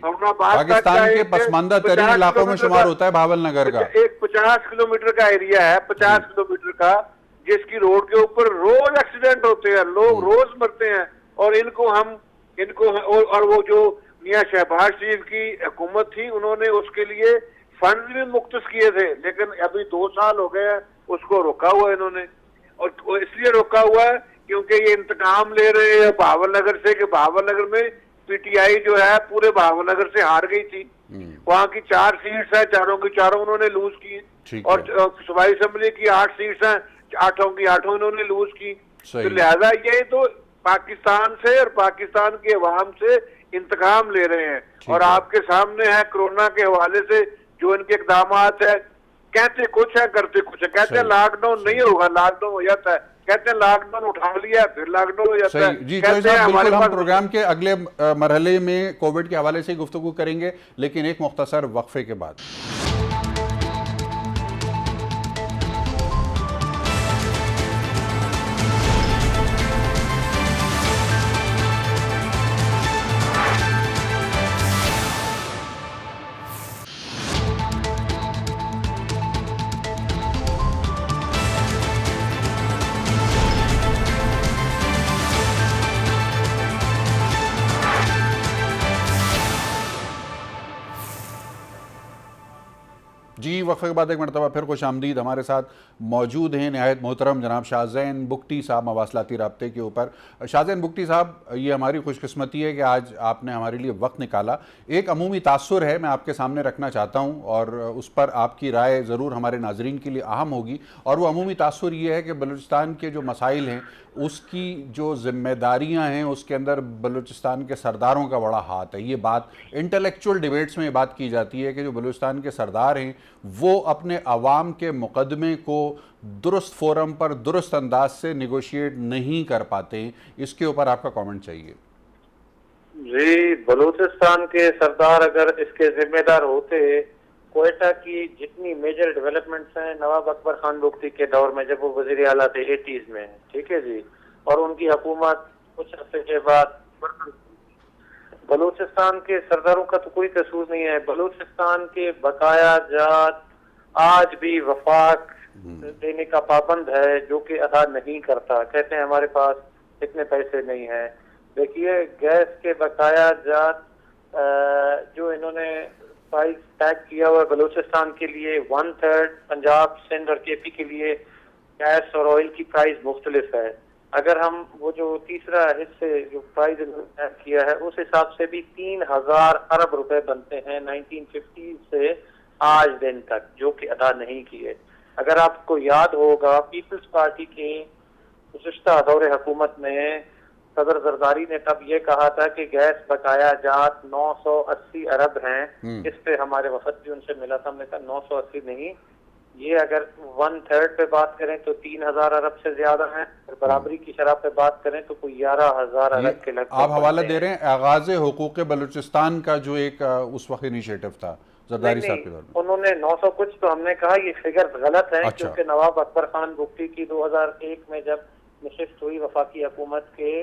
اپنا پاکستان کے پسماندہ ترین علاقوں میں شمار ہوتا ہے بہاول نگر کا. ایک 50 کلومیٹر کا ایریا ہے, 50 کلومیٹر کا, جس کی روڈ کے اوپر روز ایکسیڈنٹ ہوتے ہیں, لوگ روز مرتے ہیں. اور ان کو اور وہ جو میاں شہباز شریف کی حکومت تھی انہوں نے اس کے لیے فنڈ بھی مختص کیے تھے, لیکن ابھی 2 سال ہو گئے ہیں اس کو روکا ہوا ہے انہوں نے. اور اس لیے روکا ہوا ہے کیونکہ یہ انتقام لے رہے ہیں بہاول نگر سے کہ بہاول نگر میں پی ٹی آئی جو ہے پورے بہاول نگر سے ہار گئی تھی. وہاں کی 4 سیٹس ہیں, چاروں کی چاروں انہوں نے لوز کی, اور صوبائی اسمبلی کی 8 سیٹس ہیں, 8 کی 8 انہوں نے لوز کی. تو لہذا یہ تو پاکستان سے اور پاکستان کے عوام سے انتقام لے رہے ہیں. اور آپ کے سامنے ہے کرونا کے حوالے سے جو ان کے اقدامات ہیں, کہتے کچھ ہے کرتے کچھ ہے. کہتے ہیں لاک ڈاؤن نہیں ہوگا, لاک ڈاؤن ہو جاتا ہے. کہتے ہیں لاک ڈاؤن اٹھا لیا پھر لاک ڈاؤن ہو جاتا ہے. جی چوہدری صاحب بالکل ہم پروگرام کے اگلے مرحلے میں کووڈ کے حوالے سے گفتگو کریں گے, لیکن ایک مختصر وقفے کے بعد. جی وقفے کے بعد ایک مرتبہ پھر خوش آمدید. ہمارے ساتھ موجود ہیں نہایت محترم جناب شاہزین بگٹی صاحب مواصلاتی رابطے کے اوپر. شاہزین بگٹی صاحب, یہ ہماری خوش قسمتی ہے کہ آج آپ نے ہمارے لیے وقت نکالا. ایک عمومی تاثر ہے میں آپ کے سامنے رکھنا چاہتا ہوں اور اس پر آپ کی رائے ضرور ہمارے ناظرین کے لیے اہم ہوگی, اور وہ عمومی تاثر یہ ہے کہ بلوچستان کے جو مسائل ہیں اس کی جو ذمہ داریاں ہیں اس کے اندر بلوچستان کے سرداروں کا بڑا ہاتھ ہے. یہ بات انٹلیکچول ڈیبیٹس میں یہ بات کی جاتی ہے کہ جو بلوچستان کے سردار ہیں وہ اپنے عوام کے مقدمے کو درست فورم پر درست انداز سے نیگوشیٹ نہیں کر پاتے. اس کے اوپر آپ کا کامنٹ چاہیے. جی، بلوچستان کے سردار اگر اس کے ذمہ دار ہوتے، کوئٹہ کی جتنی میجر ڈیولپمنٹس ہیں نواب اکبر خان بگٹی کے دور میں جب وہ وزیر اعلیٰ تھے 80s میں، ٹھیک ہے جی، اور ان کی حکومت کچھ عرصے کے بعد، بلوچستان کے سرداروں کا تو کوئی قصور نہیں ہے. بلوچستان کے بقایا جات آج بھی وفاق دینے کا پابند ہے جو کہ ادا نہیں کرتا. کہتے ہیں ہمارے پاس اتنے پیسے نہیں ہیں. دیکھیے گیس کے بقایا جات جو انہوں نے پرائز ٹیگ کیا ہوا ہے بلوچستان کے لیے 1/3، پنجاب، سندھ اور کے پی کے لیے گیس اور آئل کی پرائز مختلف ہے. اگر ہم وہ جو تیسرا حصے جو پرائز ٹیگ کیا ہے اس حساب سے بھی 3000 ارب روپے بنتے ہیں 1950 سے آج دن تک، جو کہ ادا نہیں کیے. اگر آپ کو یاد ہوگا پیپلز پارٹی کی گزشتہ دور حکومت میں صدر زرداری نے تب یہ کہا تھا کہ گیس بقایا جات 980 ارب ہیں. اس پہ ہمارے وفد بھی ان سے ملا تھا. ہم نے کہا 980 نہیں، یہ اگر 1/3 پہ بات کریں تو 3000 ارب سے زیادہ ہیں، اور برابری کی شرح پہ بات کریں تو کوئی 11000 ارب کے لگ بھگ. آپ حوالہ دے رہے ہیں آغاز حقوق بلوچستان کا جو ایک اس وقت انیشیٹو تھا زرداری صاحب کے دور میں. انہوں نے 900 کچھ، تو ہم نے کہا یہ فگر غلط ہے کیونکہ نواب اکبر خان بگٹی کی 2001 میں جب نشست ہوئی وفاقی حکومت کے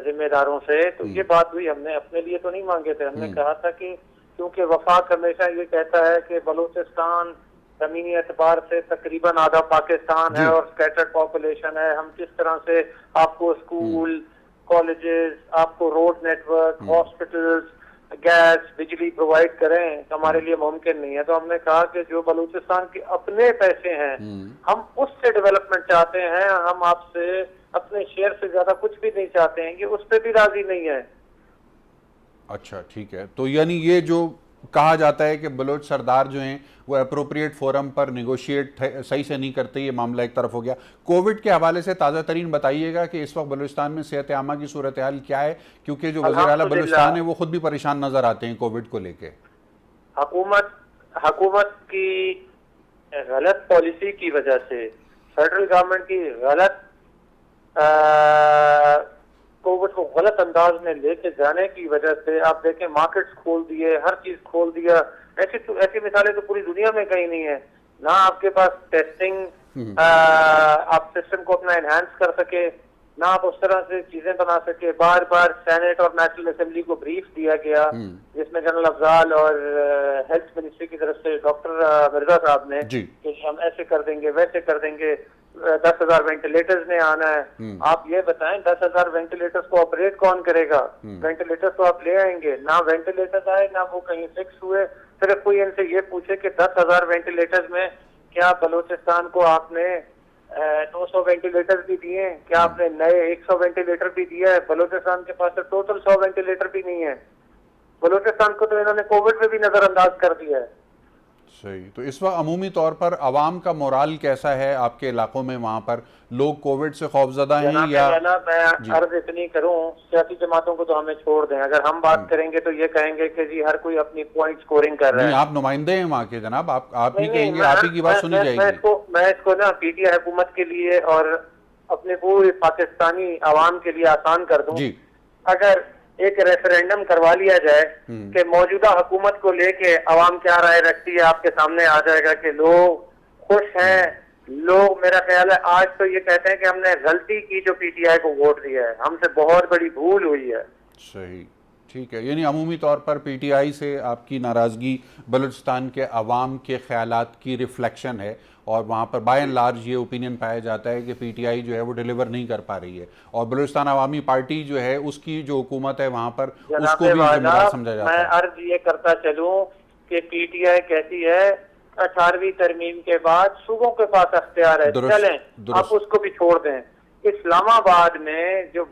ذمہ داروں سے تو یہ بات ہوئی. ہم نے اپنے لیے تو نہیں مانگے تھے، ہم نے کہا تھا کہ کیونکہ وفاق ہمیشہ یہ کہتا ہے کہ بلوچستان زمینی اعتبار سے تقریباً آدھا پاکستان ہے اور اسکیٹرڈ پاپولیشن ہے، ہم کس طرح سے آپ کو اسکول، کالجز، آپ کو road network, hospitals, gas, بجلی پرووائڈ کریں، ہمارے لیے ممکن نہیں ہے. تو ہم نے کہا کہ جو بلوچستان کے اپنے پیسے ہیں ہم اس سے ڈیولپمنٹ چاہتے ہیں، ہم آپ سے اپنے شیئر سے زیادہ کچھ بھی نہیں چاہتے ہیں، یہ اس پہ بھی راضی نہیں ہے. اچھا ٹھیک ہے. تو یعنی یہ جو کہا جاتا ہے کہ بلوچ سردار جو ہیں وہ اپروپریٹ فورم پر نیگوشیٹ صحیح سے نہیں کرتے، یہ معاملہ ایک طرف ہو گیا. کووڈ کے حوالے سے تازہ ترین بتائیے گا کہ اس وقت بلوچستان میں صحت عامہ کی صورتحال کیا ہے، کیونکہ جو وزیر اعلیٰ بلوچستان ہے وہ خود بھی پریشان نظر آتے ہیں کووڈ کو لے کے. حکومت کی غلط پالیسی کی وجہ سے، فیڈرل گورنمنٹ کی غلط کووڈ کو غلط انداز میں لے کے جانے کی وجہ سے آپ دیکھیں مارکیٹس کھول دیے، ہر چیز کھول دیا. ایسی مثالیں تو پوری دنیا میں کہیں نہیں ہے. نہ آپ کے پاس ٹیسٹنگ، آپ سسٹم کو اپنا انہانس کر سکے، نہ آپ اس طرح سے چیزیں بنا سکے. بار بار سینیٹ اور نیشنل اسمبلی کو بریف دیا گیا جس میں جنرل افضال اور ہیلتھ منسٹری کی طرف سے ڈاکٹر مرزا صاحب نے کہ ہم ایسے کر دیں گے، ویسے کر دیں گے، 10,000 وینٹیلیٹرز نے آنا ہے. آپ یہ بتائیں 10,000 وینٹیلیٹرز کو آپریٹ کون کرے گا؟ وینٹیلیٹرز تو آپ لے آئیں گے، نہ وینٹیلیٹرز آئے نہ وہ کہیں فکس ہوئے. صرف کوئی ان سے یہ پوچھے کہ 10,000 وینٹیلیٹرز میں کیا بلوچستان کو آپ نے 200 وینٹیلیٹر بھی دیے ہیں؟ کیا آپ نے نئے 100 وینٹیلیٹر بھی دیا ہے؟ بلوچستان کے پاس ٹوٹل 100 وینٹیلیٹر بھی نہیں ہے. بلوچستان کو تو انہوں نے کووڈ میں بھی نظر انداز کر دیا ہے. صحیح. تو اس وقت عمومی طور پر عوام کا مورال کیسا ہے آپ کے علاقوں میں؟ وہاں پر لوگ کووڈ سے خوفزدہ ہیں یا؟ میں عرض اتنی کروں، سیاسی جماعتوں کو تو ہمیں چھوڑ دیں. اگر ہم بات کریں گے تو یہ کہیں گے کہ جی ہر کوئی اپنی پوائنٹ سکورنگ کر رہا ہے. نہیں، آپ نمائندے ہیں وہاں کے جناب، آپ ہی کہیں گے، آپ ہی کی بات سنی جائے گی. میں اس کو نا پی ٹی آئی حکومت کے لیے اور اپنے پورے پاکستانی عوام کے لیے آسان کر دوں. اگر ایک ریفرینڈم کروا لیا جائے کہ موجودہ حکومت کو لے کے عوام کیا رائے رکھتی ہے، آپ کے سامنے آ جائے گا کہ لوگ خوش ہیں. لوگ میرا خیال ہے آج تو یہ کہتے ہیں کہ ہم نے غلطی کی جو پی ٹی آئی کو ووٹ دیا ہے، ہم سے بہت بڑی بھول ہوئی ہے. صحیح، ٹھیک ہے. یعنی عمومی طور پر پی ٹی آئی سے آپ کی ناراضگی بلوچستان کے عوام کے خیالات کی ریفلیکشن ہے، اور وہاں پر بائی اینڈ لارج یہ اوپینین پایا جاتا ہے کہ پی ٹی آئی جو ہے وہ ڈیلیور نہیں کر پا رہی ہے، اور بلوچستان عوامی پارٹی جو ہے اس کی جو حکومت ہے وہاں پر اس کو بھی ذمہ دار سمجھا جاتا ہے. میں عرض یہ کرتا چلوں کہ پی ٹی آئی کہتی ہے 18ویں ترمیم کے بعد صوبوں کے پاس اختیار ہے، چلیں آپ اس کو بھی چھوڑ دیں. اسلام آباد میں جو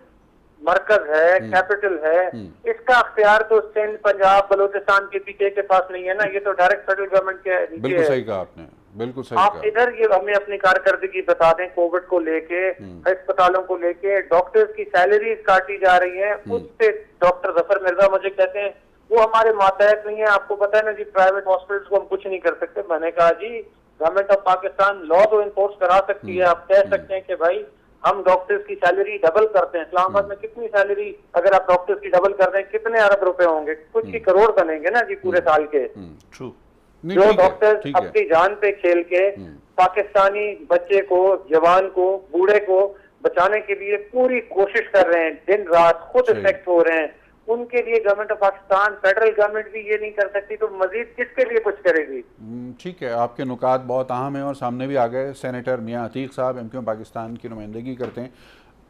مرکز ہے، کیپٹل ہے، اس کا اختیار تو سندھ، پنجاب، بلوچستان کے پی ٹی آئی کے پاس نہیں ہے نا. یہ تو ڈائریکٹ فیڈرل گورنمنٹ کے نیچے ہے. بالکل صحیح کہا آپ نے، بالکل صحیح آپ کہا۔ ادھر یہ ہمیں اپنی کارکردگی بتا دیں، کووڈ کو لے کے اسپتالوں کو لے کے ڈاکٹرز کی سیلریز کاٹی جا رہی ہیں، اس پہ ڈاکٹر ظفر مرزا مجھے کہتے ہیں وہ ہمارے ماتحت نہیں ہے، آپ کو پتا ہے نا جی پرائیویٹ ہاسپٹلس کو ہم کچھ نہیں کر سکتے۔ میں نے کہا جی گورنمنٹ آف پاکستان لا تو انفورس کرا سکتی ہے، آپ کہہ سکتے ہیں کہ بھائی ہم ڈاکٹرز کی سیلری ڈبل کرتے ہیں۔ اسلام آباد میں کتنی سیلری اگر آپ ڈاکٹرز کی ڈبل کر دیں کتنے ارب روپے ہوں گے؟ کچھ ہی کروڑ بنیں گے نا جی پورے سال کے۔ ٹرو۔ جو ڈاکٹر اپنی جان پہ کھیل کے پاکستانی بچے کو، جوان کو، بوڑھے کو بچانے کے لیے پوری کوشش کر رہے ہیں، دن رات خود افیکٹ ہو رہے ہیں، ان کے لیے government of Pakistan, federal government بھی یہ نہیں کر سکتی تو مزید کس کے لیے کچھ کرے گی؟ ٹھیک ہے، آپ کے نکات بہت اہم ہیں اور سامنے بھی آ گئے۔ سینیٹر میاں عتیق صاحب ایم کیو پاکستان کی نمائندگی کرتے ہیں۔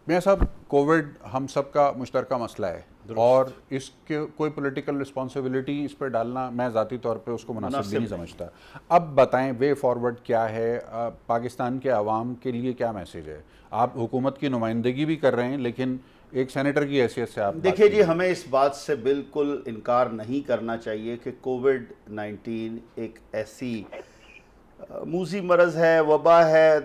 میاں صاحب، کووڈ ہم سب کا مشترکہ مسئلہ ہے اور اس کے کوئی پولیٹیکل رسپانسبلٹی اس پہ ڈالنا میں ذاتی طور پہ اس کو مناسب بھی نہیں سمجھتا۔ اب بتائیں وے فارورڈ کیا ہے، پاکستان کے عوام کے لیے کیا میسیج ہے؟ آپ حکومت کی نمائندگی بھی کر رہے ہیں لیکن ایک سینیٹر کی حیثیت سے آپ دیکھیے جی، ہمیں اس بات سے بالکل انکار نہیں کرنا چاہیے کہ کووڈ-19 ایک ایسی موذی مرض ہے، وبا ہے،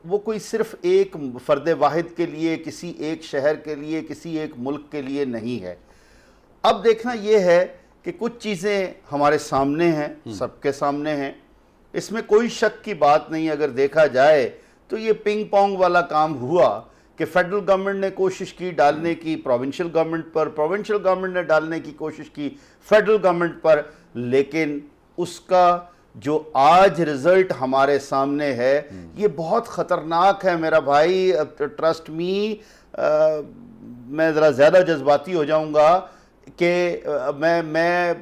وہ کوئی صرف ایک فرد واحد کے لیے، کسی ایک شہر کے لیے، کسی ایک ملک کے لیے نہیں ہے۔ اب دیکھنا یہ ہے کہ کچھ چیزیں ہمارے سامنے ہیں، سب کے سامنے ہیں، اس میں کوئی شک کی بات نہیں۔ اگر دیکھا جائے تو یہ پنگ پونگ والا کام ہوا کہ فیڈرل گورنمنٹ نے کوشش کی ڈالنے کی پروونشل گورنمنٹ پر، پروونشل گورنمنٹ نے ڈالنے کی کوشش کی فیڈرل گورنمنٹ پر، لیکن اس کا جو آج رزلٹ ہمارے سامنے ہے یہ بہت خطرناک ہے میرا بھائی۔ ٹرسٹ می، میں ذرا زیادہ جذباتی ہو جاؤں گا کہ میں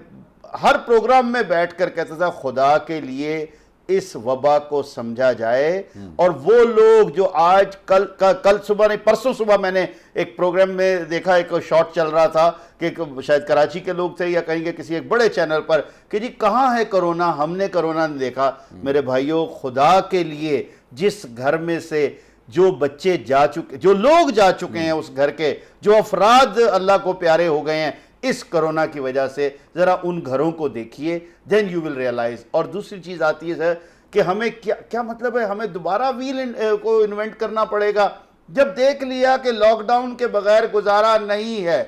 ہر پروگرام میں بیٹھ کر کہتا تھا خدا کے لیے اس وبا کو سمجھا جائے، اور وہ لوگ جو آج کل صبح نہیں پرسوں صبح میں نے ایک پروگرام میں دیکھا، ایک شارٹ چل رہا تھا کہ شاید کراچی کے لوگ تھے یا کہیں گے کسی ایک بڑے چینل پر کہ جی کہاں ہے کرونا، ہم نے کرونا نہیں دیکھا۔ میرے بھائیوں، خدا کے لیے جس گھر میں سے جو بچے جا چکے، جو لوگ جا چکے ہیں اس گھر کے، جو افراد اللہ کو پیارے ہو گئے ہیں اس کرونا کی وجہ سے، ذرا ان گھروں کو دیکھیے، then you will realize۔ اور دوسری چیز آتی ہے سر کہ ہمیں کیا مطلب ہے، ہمیں دوبارہ ویل کو انوینٹ کرنا پڑے گا جب دیکھ لیا کہ لاک ڈاؤن کے بغیر گزارا نہیں ہے۔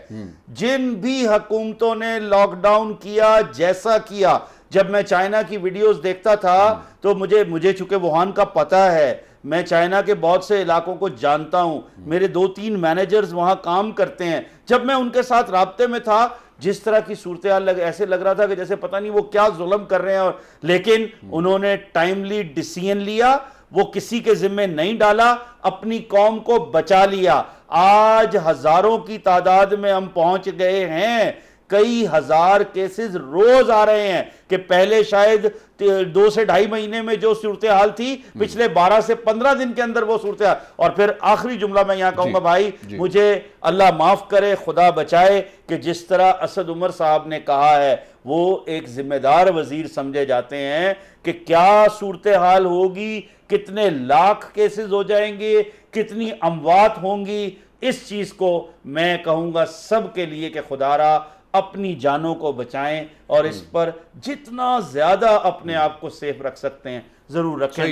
جن بھی حکومتوں نے لاک ڈاؤن کیا، جیسا کیا، جب میں چائنا کی ویڈیوز دیکھتا تھا تو مجھے چونکہ ووہان کا پتہ ہے، میں چائنا کے بہت سے علاقوں کو جانتا ہوں، میرے 2-3 مینیجرز وہاں کام کرتے ہیں، جب میں ان کے ساتھ رابطے میں تھا جس طرح کی صورتحال ایسے لگ رہا تھا کہ جیسے پتہ نہیں وہ کیا ظلم کر رہے ہیں، لیکن انہوں نے ٹائملی ڈیسیژن لیا، وہ کسی کے ذمہ نہیں ڈالا، اپنی قوم کو بچا لیا۔ آج ہزاروں کی تعداد میں ہم پہنچ گئے ہیں، کئی ہزار کیسز روز آ رہے ہیں کہ پہلے شاید 2 سے 2.5 مہینے میں جو صورتحال تھی، پچھلے 12 سے 15 دن کے اندر وہ صورتحال۔ اور پھر آخری جملہ میں یہاں کہوں گا بھائی، مجھے اللہ معاف کرے، خدا بچائے کہ جس طرح اسد عمر صاحب نے کہا ہے، وہ ایک ذمہ دار وزیر سمجھے جاتے ہیں کہ کیا صورتحال ہوگی، کتنے لاکھ کیسز ہو جائیں گے، کتنی اموات ہوں گی۔ اس چیز کو میں کہوں گا سب کے لیے کہ خدا را اپنی جانوں کو بچائیں اور اس پر جتنا زیادہ اپنے آپ کو سیف رکھ سکتے ہیں ضرور رکھیں۔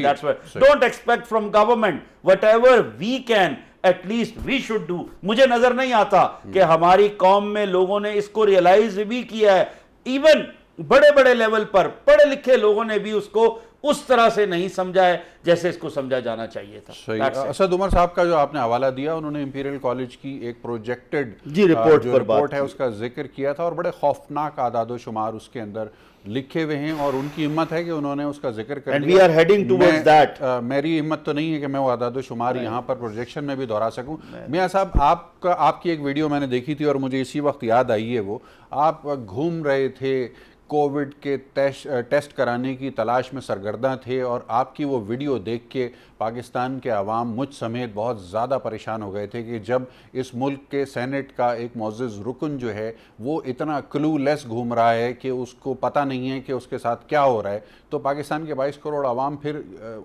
Don't expect from government whatever we can, at least we should do۔ مجھے نظر نہیں آتا کہ ہماری قوم میں لوگوں نے اس کو ریئلائز بھی کیا ہے، ایون بڑے بڑے لیول پر پڑھے لکھے لوگوں نے بھی اس کو اس طرح سے نہیں سمجھا ہے جیسے اس کو سمجھا جانا چاہیے تھا۔ صحیح۔ اسد عمر صاحب کا جو آپ نے حوالہ دیا، انہوں نے امپیریل کالج کی ایک پروجیکٹڈ رپورٹ ہے اس کا ذکر کیا تھا، اور بڑے خوفناک اعداد و شمار اس کے اندر لکھے ہوئے ہیں، اور ان کی ہمت ہے کہ انہوں نے اس کا ذکر کر دیا۔ میری ہمت تو نہیں ہے کہ میں وہ اعداد و شمار یہاں پر پروجیکشن میں بھی دہرا سکوں۔ میاں صاحب، آپ کی ایک ویڈیو میں نے دیکھی تھی اور مجھے اسی وقت یاد آئی ہے، آپ گھوم رہے تھے، کووڈ کے ٹیسٹ کرانے کی تلاش میں سرگرداں تھے، اور آپ کی وہ ویڈیو دیکھ کے پاکستان کے عوام مجھ سمیت بہت زیادہ پریشان ہو گئے تھے کہ جب اس ملک کے سینٹ کا ایک معزز رکن جو ہے وہ اتنا کلو لیس گھوم رہا ہے کہ اس کو پتہ نہیں ہے کہ اس کے ساتھ کیا ہو رہا ہے، تو پاکستان کے 22 کروڑ عوام پھر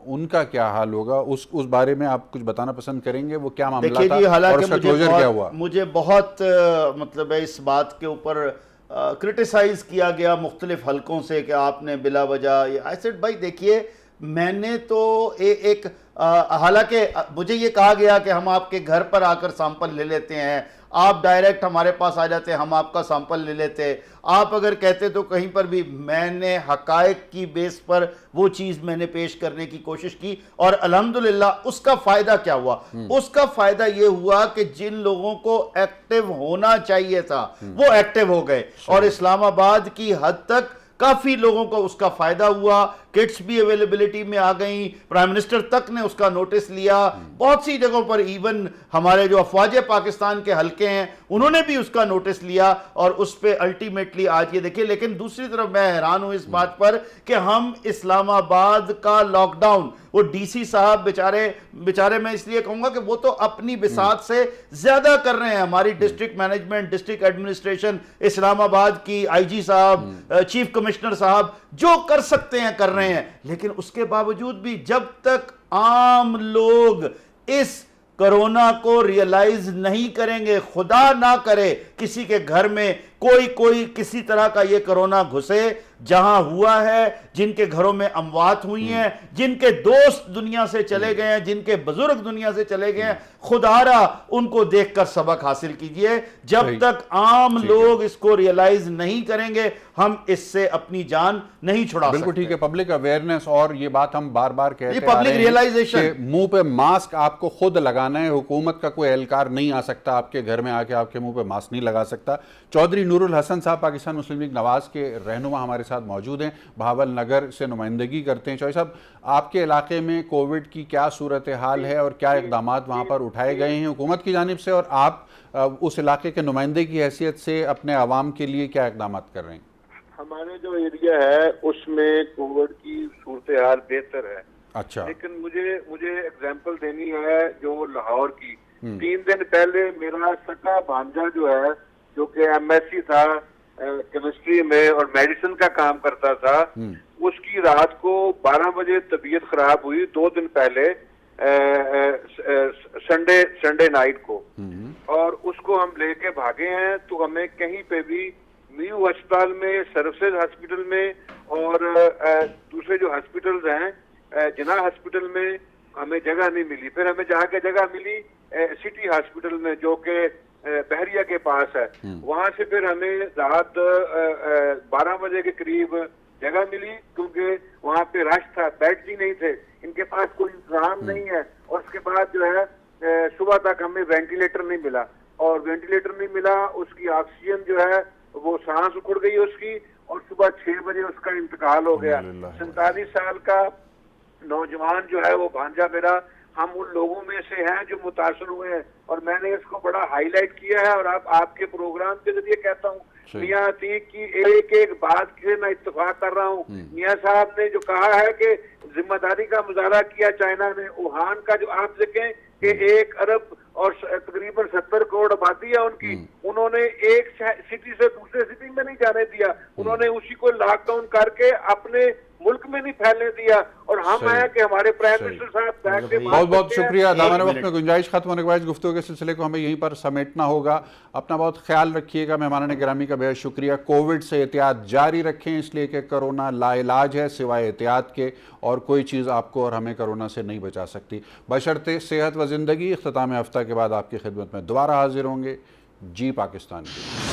ان کا کیا حال ہوگا؟ اس بارے میں آپ کچھ بتانا پسند کریں گے؟ وہ کیا معاملہ تھا اور اس کا کلوجر کیا ہوا؟ مجھے بہت مطلب ہے اس بات کے اوپر کرٹیسائز کیا گیا مختلف حلقوں سے کہ آپ نے بلا وجہ، آئی سیڈ بھائی دیکھیے میں نے تو ایک حالانکہ مجھے یہ کہا گیا کہ ہم آپ کے گھر پر آ کر سیمپل لے لیتے ہیں، آپ ڈائریکٹ ہمارے پاس آ جاتے، ہم آپ کا سیمپل لے لیتے، آپ اگر کہتے تو کہیں پر بھی میں نے حقائق کی بیس پر وہ چیز میں نے پیش کرنے کی کوشش کی، اور الحمدللہ اس کا فائدہ کیا ہوا؟ اس کا فائدہ یہ ہوا کہ جن لوگوں کو ایکٹیو ہونا چاہیے تھا وہ ایکٹیو ہو گئے، اور اسلام آباد کی حد تک کافی لوگوں کو اس کا فائدہ ہوا، کٹس بھی اویلیبلٹی میں آ گئیں، پرائم منسٹر تک نے اس کا نوٹس لیا، بہت سی جگہوں پر ایون ہمارے جو افواج پاکستان کے حلقے ہیں انہوں نے بھی اس کا نوٹس لیا، اور اس پہ الٹیمیٹلی آج یہ دیکھیں۔ لیکن دوسری طرف میں حیران ہوں اس بات پر کہ ہم اسلام آباد کا لاک ڈاؤن، وہ ڈی سی صاحب بیچارے میں اس لیے کہوں گا کہ وہ تو اپنی بساط سے زیادہ کر رہے ہیں، ہماری ڈسٹرکٹ مینجمنٹ، ڈسٹرکٹ ایڈمنسٹریشن، اسلام آباد کی آئی جی صاحب، چیف کمشنر صاحب جو کر سکتے ہیں کر رہے ہیں، لیکن اس کے باوجود بھی جب تک عام لوگ اس کرونا کو ریئلائز نہیں کریں گے، خدا نہ کرے کسی کے گھر میں کوئی کسی طرح کا یہ کرونا گھسے، جہاں ہوا ہے، جن کے گھروں میں اموات ہوئی ہیں، جن کے دوست دنیا سے چلے گئے ہیں، جن کے بزرگ دنیا سے چلے گئے ہیں، خدارا ان کو دیکھ کر سبق حاصل کیجئے۔ جب تک عام لوگ اس کو ریئلائز نہیں کریں گے ہم اس سے اپنی جان نہیں چھڑا سکتے۔ بالکل ٹھیک ہے، پبلک اویئرنس، اور یہ بات ہم بار بار کہتے یہ پبلک ریئلائزیشن کہ منہ پہ ماسک آپ کو خود لگانا ہے، حکومت کا کوئی اہلکار نہیں آ سکتا آپ کے گھر میں آ کے آپ کے منہ پہ ماسک نہیں لگا سکتا۔ چودھری نور الحسن صاحب پاکستان مسلم لیگ نواز کے رہنما ہمارے ساتھ موجود ہیں، بہاول نگر سے نمائندگی کرتے ہیں۔ چودھری صاحب، آپ کے علاقے میں کووڈ کی کیا صورتحال ہے اور کیا اقدامات وہاں پر اٹھائے گئے ہیں حکومت کی جانب سے، اور آپ اس علاقے کے نمائندے کی حیثیت سے اپنے عوام کے لیے کیا اقدامات کر رہے ہیں؟ ہمارے جو ایریا ہے اس میں کووڈ کی صورتحال بہتر ہے، اچھا، لیکن مجھے اگزامپل دینی ہے جو لاہور کی۔ 3 دن پہلے میرا سکا بھانجا جو ہے، جو کہ ایم ایس سی تھا کیمسٹری میں اور میڈیسن کا کام کرتا تھا، اس کی رات کو 12 بجے طبیعت خراب ہوئی 2 دن پہلے، سنڈے نائٹ کو، اور اس کو ہم لے کے بھاگے ہیں۔ تو ہمیں کہیں پہ بھی میو ہسپتال میں، سروسز ہسپتال میں، اور دوسرے جو ہسپتالز ہیں جناح ہسپتال میں ہمیں جگہ نہیں ملی۔ پھر ہمیں جہاں کے جگہ ملی سٹی ہسپتال میں جو کہ بحریہ کے پاس ہے، وہاں سے پھر ہمیں رات 12 بجے کے قریب جگہ ملی، کیونکہ وہاں پہ رش تھا، بیڈ ہی نہیں تھے، ان کے پاس کوئی انتظام نہیں ہے۔ اور اس کے بعد جو ہے صبح تک ہمیں وینٹیلیٹر نہیں ملا، اور وینٹیلیٹر نہیں ملا، اس کی آکسیجن جو ہے وہ سانس اکھڑ گئی اس کی، اور صبح 6 بجے اس کا انتقال ہو گیا۔ 47 سال کا نوجوان جو ہے وہ بھانجا میرا، ہم ان لوگوں میں سے ہیں جو متاثر ہوئے ہیں، اور میں نے اس کو بڑا ہائی لائٹ کیا ہے، اور آپ کے پروگرام کے ذریعے کہتا ہوں، میاں عتیق کی ایک بات سے میں اتفاق کر رہا ہوں۔ میاں صاحب نے جو کہا ہے کہ ذمہ داری کا مظاہرہ کیا چائنا نے، ووہان کا جو آپ دیکھیں کہ 1 ارب اور تقریباً 70 کروڑ آبادی ہے ان کی، انہوں نے ایک سٹی سے دوسرے سٹی میں نہیں جانے دیا، انہوں نے اسی کو لاک ڈاؤن کر کے اپنے ملک میں نہیں پھیلنے دیا، اور ہم آیا کہ ہمارے پرائم منسٹر صاحب بیٹھ کے بہت بہت شکریہ۔ دامن وقت میں گنجائش ختم ہونے کے بعد گفتگو کے سلسلے کو ہمیں یہیں پر سمیٹنا ہوگا۔ اپنا بہت خیال رکھیے گا، مہمانان گرامی کا بہت شکریہ۔ کووڈ سے احتیاط جاری رکھیں، اس لیے کہ کرونا لا علاج ہے سوائے احتیاط کے، اور کوئی چیز آپ کو اور ہمیں کرونا سے نہیں بچا سکتی۔ بشرطِ صحت و زندگی، اختتام ہفتہ کے بعد آپ کی خدمت میں دوبارہ حاضر ہوں گے۔ جی پاکستان کی